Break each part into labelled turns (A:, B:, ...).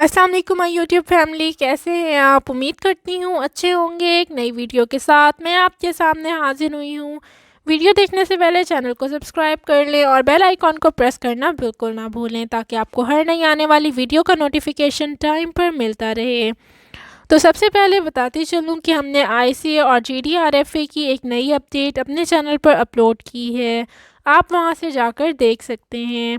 A: अस्सलाम वालेकुम my YouTube family, कैसे हैं आप? उम्मीद करती हूँ अच्छे होंगे। एक नई वीडियो के साथ मैं आपके सामने हाजिर हुई हूँ। वीडियो देखने से पहले चैनल को सब्सक्राइब कर लें और बेल आइकॉन को प्रेस करना बिल्कुल ना भूलें, ताकि आपको हर नई आने वाली वीडियो का नोटिफिकेशन टाइम पर मिलता रहे। तो सबसे पहले बताती चलूँ कि हमने आईसीए और जीडीआरएफए की एक नई अपडेट अपने चैनल पर अपलोड की है। आप वहां से जाकर देख सकते हैं।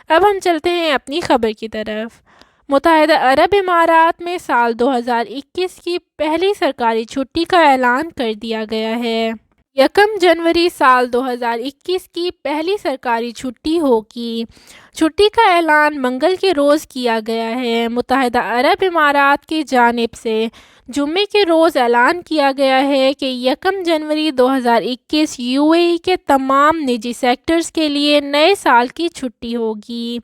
A: अब हम चलते हैं अपनी खबर की तरफ। मुत्तहिदा अरब इमारात में साल 2021 की पहली सरकारी छुट्टी का ऐलान कर दिया गया है। 1 जनवरी साल 2021 की पहली सरकारी छुट्टी होगी। छुट्टी का ऐलान मंगल के रोज़ किया गया है। मुत्तहिदा अरब इमारात की जानिब से जुम्मे के रोज़ ऐलान किया गया है कि 1 जनवरी 2021 यूएई के तमाम निजी सेक्टर्स के लिए नए साल की छुट्टी होगी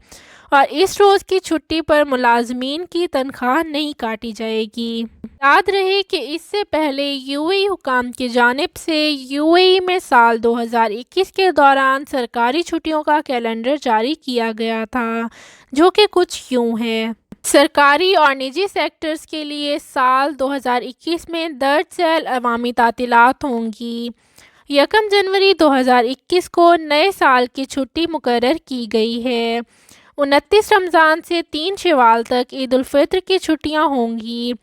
A: और इस रोज़ की छुट्टी पर मुलाजमीन की तनख्वाह नहीं काटी जाएगी। याद रहे कि इससे पहले यूएई हुकाम की जानिब से यूएई में साल 2021 के दौरान सरकारी छुट्टियों का कैलेंडर जारी किया गया था, जो कि कुछ यूँ है। सरकारी और निजी सेक्टर्स के लिए साल 2021 में दर्ज झेल अवामी तातीलात होंगी। 1 जनवरी 2021 को नए साल की छुट्टी मुकर्रर की गई है। 29 रमज़ान से 3 शवाल तक ईद उल फित्र की छुट्टियां होंगी।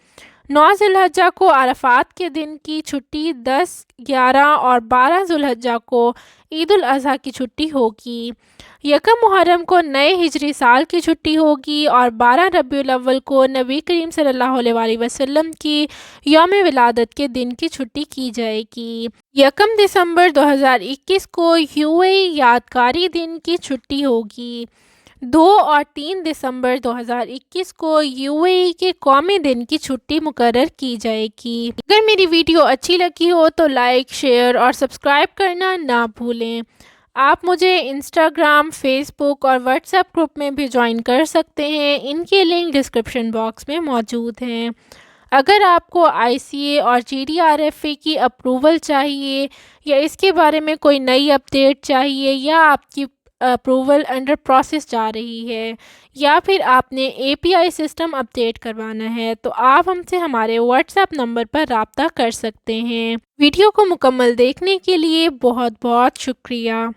A: 9 ज़ुल्हज्जा को अरफात के दिन की छुट्टी, 10, 11 और 12 ज़ुल्हज्जा को ईद उल अज़हा की छुट्टी होगी। 1 मुहर्रम को नए हिजरी साल की छुट्टी होगी और 12 रबीउल अव्वल को नबी करीम सल्लल्लाहु अलैहि वसल्लम की यौम विलादत के दिन की छुट्टी की जाएगी। 1 दिसंबर 2021 को यूएई यादगारी दिन की छुट्टी होगी। 2 और 3 दिसंबर 2021 को यूएई के कौमी दिन की छुट्टी मुकर्रर की जाएगी। अगर मेरी वीडियो अच्छी लगी हो तो लाइक, शेयर और सब्सक्राइब करना ना भूलें। आप मुझे इंस्टाग्राम, फेसबुक और व्हाट्सएप ग्रुप में भी ज्वाइन कर सकते हैं। इनके लिंक डिस्क्रिप्शन बॉक्स में मौजूद हैं। अगर आपको आईसीए और जीडीआरएफए की अप्रूवल चाहिए या इसके बारे में कोई नई अपडेट चाहिए, या आपकी अप्रूवल अंडर प्रोसेस जा रही है, या फिर आपने एपीआई सिस्टम अपडेट करवाना है, तो आप हमसे हमारे व्हाट्सएप नंबर पर राब्ता कर सकते हैं। वीडियो को मुकम्मल देखने के लिए बहुत बहुत शुक्रिया।